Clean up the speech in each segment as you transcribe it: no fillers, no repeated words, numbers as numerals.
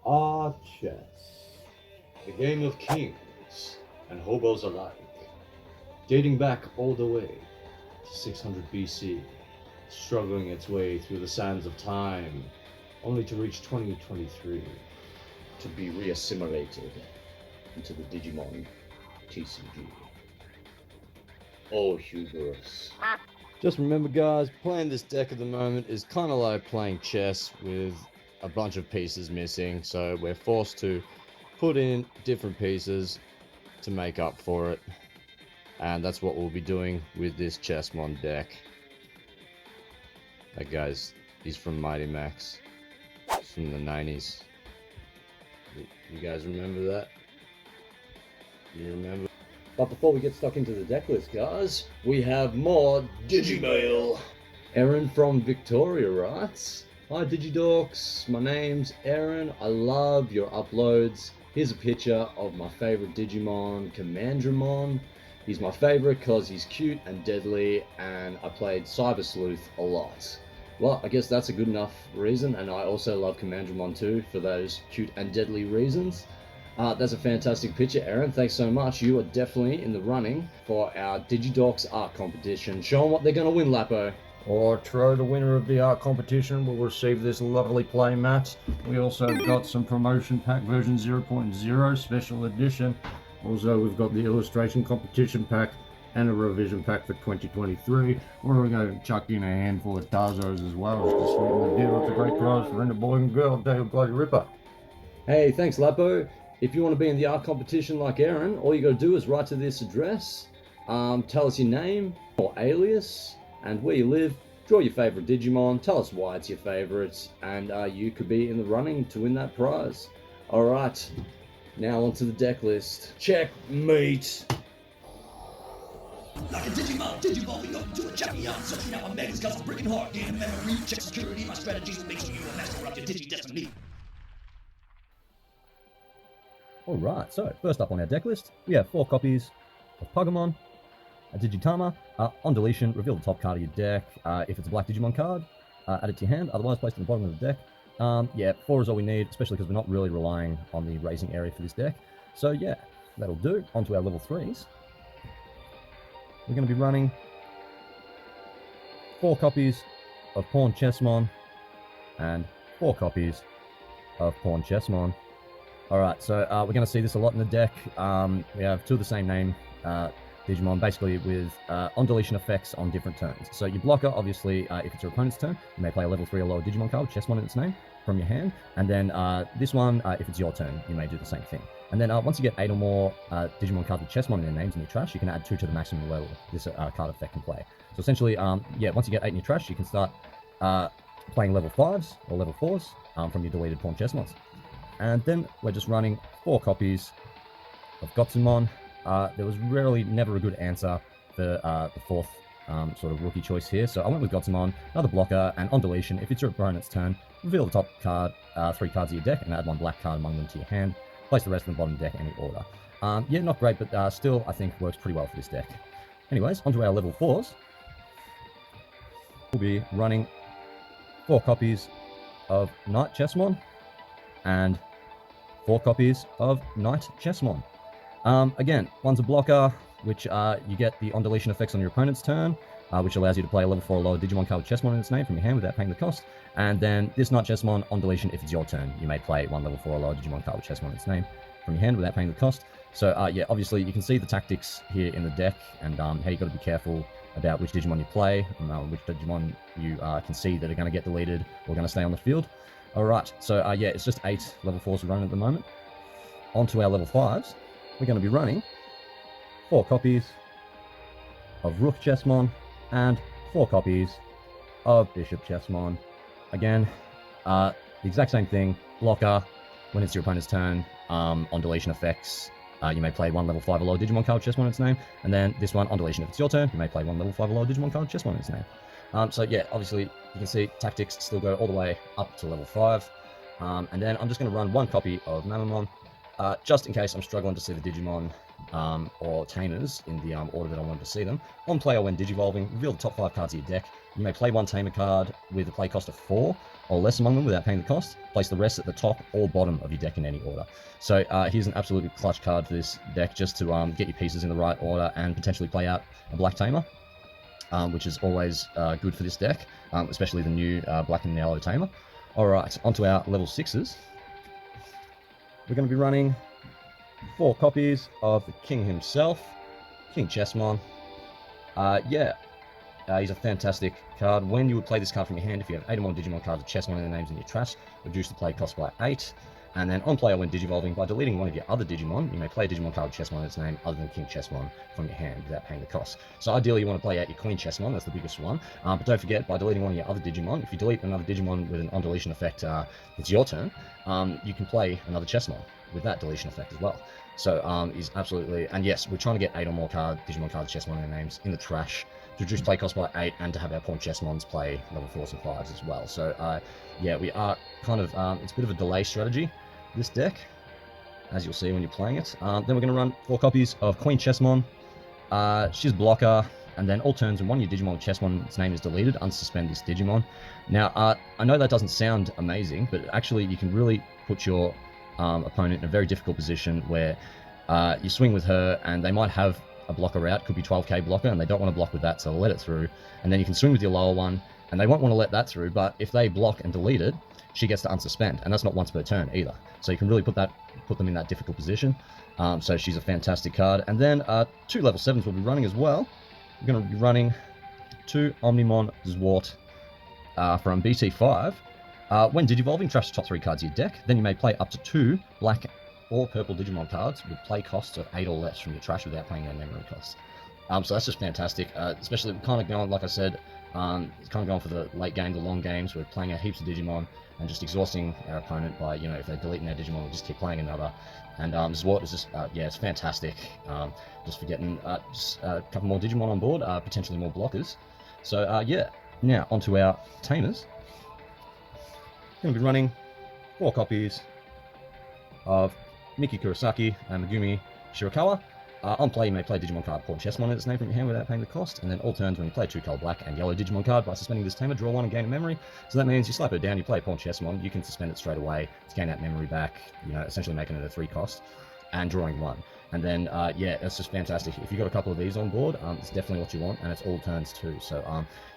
Ah, chess. The game of kings and hobos alike. Dating back all the way to 600 BC, struggling its way through the sands of time, only to reach 2023 to be reassimilated into the Digimon TCG. Oh, hubris. Just remember, guys, playing this deck at the moment is kind of like playing chess with a bunch of pieces missing, so we're forced to put in different pieces to make up for it, and that's what we'll be doing with this Chessmon deck. That guy's, he's from Mighty Max. He's from the 90s. You guys remember that? You remember? But before we get stuck into the deck list, guys, we have more Digimail. Aaron from Victoria writes, "Hi Digidorks, my name's Aaron. I love your uploads. Here's a picture of my favorite Digimon, Commandramon. He's my favorite because he's cute and deadly, and I played Cyber Sleuth a lot." Well, I guess that's a good enough reason, and I also love Commandramon too for those cute and deadly reasons. That's a fantastic picture, Aaron. Thanks so much. You are definitely in the running for our Digidorks art competition. Show them what they're going to win, Lapo. Or Tro, the winner of the art competition, will receive this lovely play mat. We also got some promotion pack version 0.0 special edition. Also, we've got the illustration competition pack and a revision pack for 2023. We're going to chuck in a handful of Tarzos as well, just to sweeten the deal. It's a great prize for any boy and girl. Dale Bloody Ripper. Hey, thanks, Lapo. If you want to be in the art competition like Aaron, all you got to do is write to this address, tell us your name or alias and where you live, draw your favorite Digimon, tell us why it's your favorite, and you could be in the running to win that prize. Alright, now onto the deck list. Checkmate! Like a Digimon, Digivolving up to a champion. Searching out my megas cause I'm breaking hard. Gain memory, check security. My strategies will make sure you are master of your Digi-Destiny. Alright, so first up on our deck list, we have 4 copies of Puggamon, a Digitama. On deletion, reveal the top card of your deck. If it's a black Digimon card, add it to your hand, otherwise place it at the bottom of the deck. Yeah, 4 is all we need, especially because we're not really relying on the raising area for this deck. So yeah, that'll do. On to our level 3s. We're going to be running 4 copies of Pawn Chessmon and 4 copies of Pawn Chessmon. Alright, so we're going to see this a lot in the deck. We have 2 of the same name Digimon, basically with on deletion effects on different turns. So your blocker, obviously, if it's your opponent's turn, you may play a level 3 or lower Digimon card with Chessmon in its name from your hand. And then this one, if it's your turn, you may do the same thing. And then once you get 8 or more Digimon cards with Chessmon in their names in your trash, you can add 2 to the maximum level this card effect can play. So essentially, yeah, once you get 8 in your trash, you can start playing level 5s or level 4s from your deleted Pawn Chessmons. And then we're just running 4 copies of Gotsumon. There was really never a good answer for the 4th sort of rookie choice here, so I went with Gotsumon, another blocker, and on deletion, if it's your opponent's turn, reveal the top card, 3 cards of your deck, and add 1 black card among them to your hand. Place the rest in the bottom of the deck in any order. Yeah, not great, but still, I think works pretty well for this deck. Anyways, onto our level 4s. We'll be running 4 copies of Knight Chessmon and 4 copies of Knight Chessmon. Again, one's a blocker, which you get the on deletion effects on your opponent's turn, which allows you to play a level 4 or lower Digimon card with Chessmon in its name from your hand without paying the cost. And then this Knight Chessmon on deletion, if it's your turn, you may play 1 level 4 or lower Digimon card with Chessmon in its name from your hand without paying the cost. So yeah, obviously you can see the tactics here in the deck and how you got to be careful about which Digimon you play, which Digimon you can see that are going to get deleted or going to stay on the field. Alright, so yeah, it's just 8 level 4s we're running at the moment. On to our level 5s. We're going to be running 4 copies of Rook Chessmon and 4 copies of Bishop Chessmon. Again, the exact same thing. Blocker, when it's your opponent's turn, on deletion effects, you may play 1 level 5 or lower Digimon card with Chessmon in its name. And then this one, on deletion, if it's your turn, you may play 1 level 5 or lower Digimon card with Chessmon in its name. So yeah, obviously you can see tactics still go all the way up to level 5. And then I'm just going to run 1 copy of Mamamon, just in case I'm struggling to see the Digimon or Tamers in the order that I want to see them. On play or when Digivolving, reveal the top 5 cards of your deck. you may play one tamer card with a play cost of 4 or less among them without paying the cost. Place the rest at the top or bottom of your deck in any order. So here's an absolutely clutch card for this deck, just to get your pieces in the right order and potentially play out a black tamer, which is always good for this deck, especially the new black and yellow tamer. Alright, onto our level 6s. We're going to be running 4 copies of the king himself, KingChessmon. He's a fantastic card. When you would play this card from your hand, if you have 8 or more Digimon cards with Chessmon in their names in your trash, reduce the play cost by 8. And then on play or when Digivolving, by deleting one of your other Digimon, you may play a Digimon card with Chessmon in its name other than KingChessmon from your hand without paying the cost. So ideally you want to play out your QueenChessmon, that's the biggest one. But don't forget, by deleting one of your other Digimon, if you delete another Digimon with an on-deletion effect, it's your turn, you can play another Chessmon with that deletion effect as well. So he's absolutely, and yes, we're trying to get 8 or more Digimon cards with Chessmon in their names in the trash, to reduce play cost by 8, and to have our pawn Chessmons play level 4s and 5s as well. So yeah, we are kind of, it's a bit of a delay strategy, this deck, as you'll see when you're playing it. Then we're going to run 4 copies of QueenChessmon. She's blocker, and then all turns when one of your Digimon with Chessmon's name is deleted, unsuspend this Digimon. Now, I know that doesn't sound amazing, but actually you can really put your opponent in a very difficult position where you swing with her and they might have a blocker out, could be 12k blocker, and they don't want to block with that, so they'll let it through. And then you can swing with your lower one, and they won't want to let that through, but if they block and delete it, she gets to unsuspend, and that's not once per turn either. So you can really put them in that difficult position. So she's a fantastic card. And then 2 level 7s will be running as well. We're going to be running 2 Omnimon Zwart from BT5. When Digivolving, trash the top 3 cards of your deck. Then you may play up to 2 black or purple Digimon cards with play costs of 8 or less from your trash without paying their memory costs. So that's just fantastic, especially kind of going, like I said, it's kind of going for the late game, the long games. We're playing out heaps of Digimon and just exhausting our opponent by, you know, if they're deleting their Digimon, we'll just keep playing another. And Zwart is just, yeah, it's fantastic. Just for getting just a couple more Digimon on board, potentially more blockers. So yeah, now onto our tamers. Going to be running 4 copies of Miki Kurosaki and Megumi Shirakawa. On play, you may play Digimon card pawn Chessmon in its name from your hand without paying the cost, and then all turns when you play 2 color black and yellow Digimon card by suspending this tamer, draw 1 and gain a memory. So that means you slap her down, you play pawn Chessmon, you can suspend it straight away to gain that memory back, you know, essentially making it a 3 cost, and drawing 1. And then, yeah, it's just fantastic. If you've got a couple of these on board, it's definitely what you want, and it's all turns too. So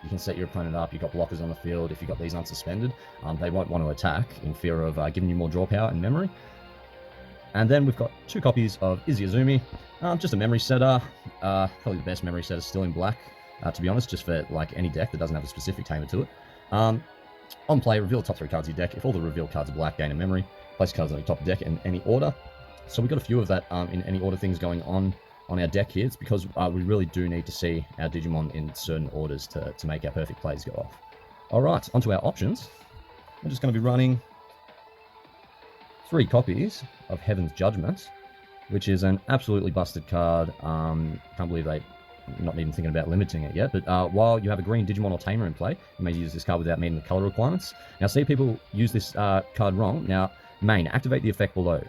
you can set your opponent up, you've got blockers on the field, if you've got these unsuspended, they won't want to attack in fear of giving you more draw power and memory. And then we've got 2 copies of Izuyazumi, just a memory setter, probably the best memory setter still in black, to be honest, just for like any deck that doesn't have a specific tamer to it. On play, reveal the top 3 cards of your deck. If all the revealed cards are black, gain a memory. Place cards on your top deck in any order. So we've got a few of that in any order things going on our deck here. It's because we really do need to see our Digimon in certain orders to make our perfect plays go off. Alright, onto our options. We're just going to be running 3 copies of Heaven's Judgment, which is an absolutely busted card. Can't believe they're not even thinking about limiting it yet, but while you have a green Digimon or Tamer in play, you may use this card without meeting the color requirements. Now, see people use this card wrong. Now, main, activate the effect below.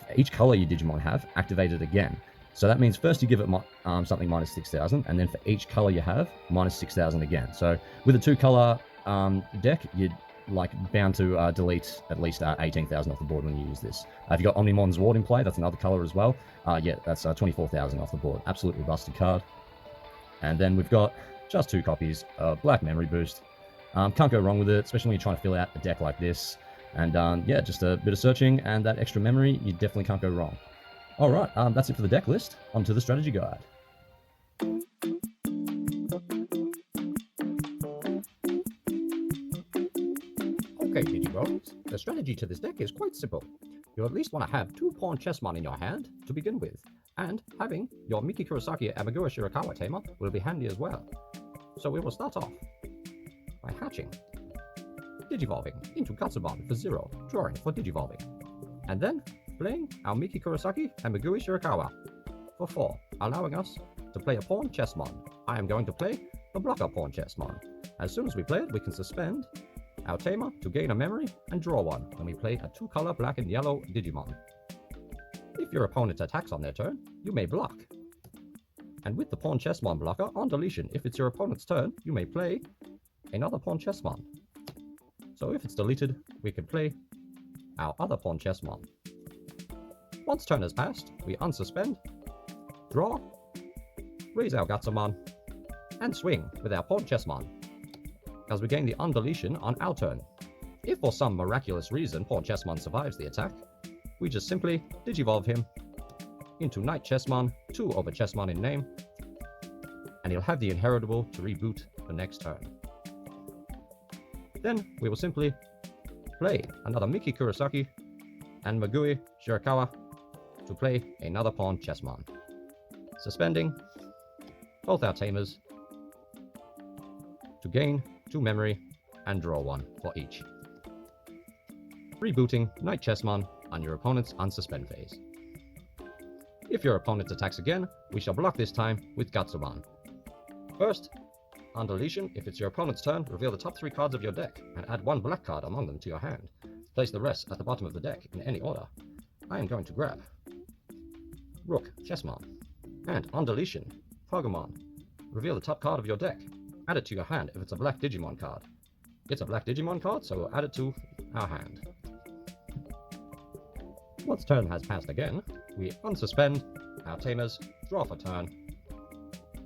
For each color your Digimon have, activate it again. So that means first you give it something minus 6,000, and then for each color you have, minus 6,000 again. So with a 2-color deck, you'd like bound to delete at least 18,000 off the board when you use this. If you've got Omnimon's Ward in play, that's another color as well. Yeah, that's 24,000 off the board. Absolutely busted card. And then we've got just 2 copies of Black Memory Boost. Can't go wrong with it, especially when you're trying to fill out a deck like this. And yeah, just a bit of searching and that extra memory, you definitely can't go wrong. Alright, that's it for the deck list. On to the strategy guide. Okay, Digibros, the strategy to this deck is quite simple. You at least want to have 2 pawn Chessmon in your hand to begin with, and having your Miki Kurosaki Amagura Shirakawa tamer will be handy as well. So we will start off by hatching, Digivolving into Katsumon for 0, drawing for Digivolving, and then playing our Miki Kurosaki Amagura Shirakawa for 4, allowing us to play a pawn Chessmon. I am going to play the blocker pawn Chessmon. As soon as we play it, we can suspend our tamer to gain a memory and draw 1 when we play a 2-color black and yellow Digimon. If your opponent attacks on their turn, you may block. And with the pawn Chessmon blocker on deletion, if it's your opponent's turn, you may play another pawn chessmon. So if it's deleted, we can play our other pawn chessmon. Once turn has passed, we unsuspend, draw, raise our Gatsumon, and swing with our pawn chessmon, as we gain the undeletion on our turn. If for some miraculous reason pawn chessmon survives the attack, we just simply digivolve him into knight chessmon, 2 over chessmon in name, and he'll have the inheritable to reboot the next turn. Then we will simply play another Miki Kurosaki and Magui Shirakawa to play another pawn chessmon, suspending both our tamers to gain 2 memory and draw 1 for each. Rebooting knight chessmon on your opponent's unsuspend phase. If your opponent attacks again, we shall block this time with Gatsumon. First, on deletion, if it's your opponent's turn, reveal the top 3 cards of your deck and add 1 black card among them to your hand. Place the rest at the bottom of the deck in any order. I am going to grab Rook Chessmon, and on deletion, Pogomon. Reveal the top card of your deck. Add it to your hand if it's a black Digimon card. It's a black Digimon card, so we'll add it to our hand. Once turn has passed again, we unsuspend our tamers, draw for turn,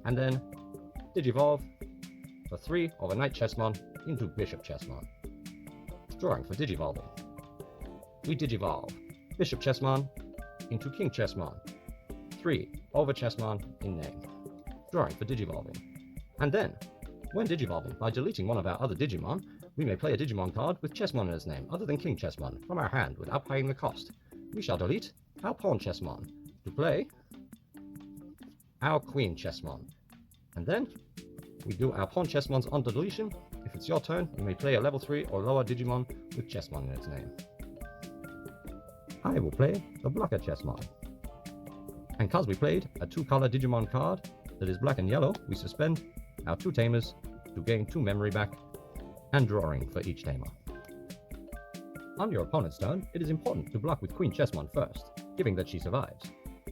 and then digivolve the 3 over knight chessmon into bishop chessmon. Drawing for digivolving. We digivolve bishop chessmon into king chessmon, 3 over chessmon in name. Drawing for digivolving. And then, when digivolving, by deleting one of our other Digimon, we may play a Digimon card with chessmon in its name other than king chessmon from our hand without paying the cost. We shall delete our pawn chessmon to play our queen chessmon. And then we do our pawn chessmons on deletion. If it's your turn, you may play a level 3 or lower Digimon with chessmon in its name. I will play the blocker chessmon. And cause we played a 2-color Digimon card that is black and yellow, we suspend our 2 tamers to gain 2 memory back and drawing for each tamer. On your opponent's turn, it is important to block with Queen Chessmon first, giving that she survives.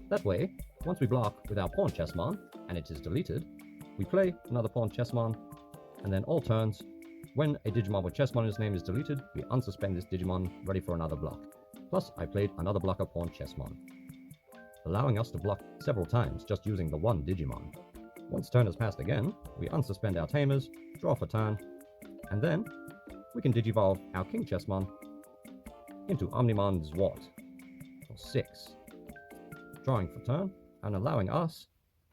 That way, once we block with our Pawn Chessmon, and it is deleted, we play another Pawn Chessmon, and then all turns, when a Digimon with Chessmon in its name is deleted, we unsuspend this Digimon ready for another block. Plus, I played another blocker Pawn Chessmon, allowing us to block several times just using the 1 Digimon. Once turn has passed again, we unsuspend our tamers, draw for turn, and then we can digivolve our King Chessmon into Omnimon Zwart for 6, drawing for turn and allowing us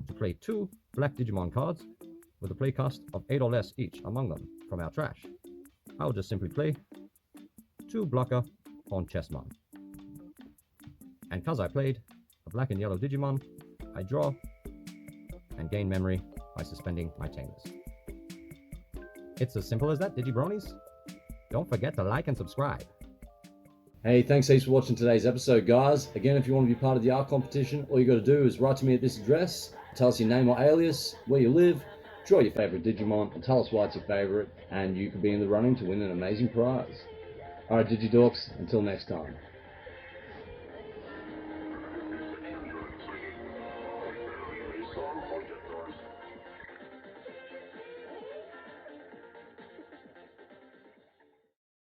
to play 2 black Digimon cards with a playcost of 8 or less each among them from our trash. I will just simply play 2 blocker Pawn Chessmon. And cause I played a black and yellow Digimon, I draw and gain memory by suspending my tamers. It's as simple as that, Digibronies. Don't forget to like and subscribe. Hey, thanks heaps for watching today's episode, guys. Again, if you want to be part of the art competition, all you got to do is write to me at this address, tell us your name or alias, where you live, draw your favorite Digimon, and tell us why it's your favorite, and you could be in the running to win an amazing prize. Alright, Digidorks, until next time. Song for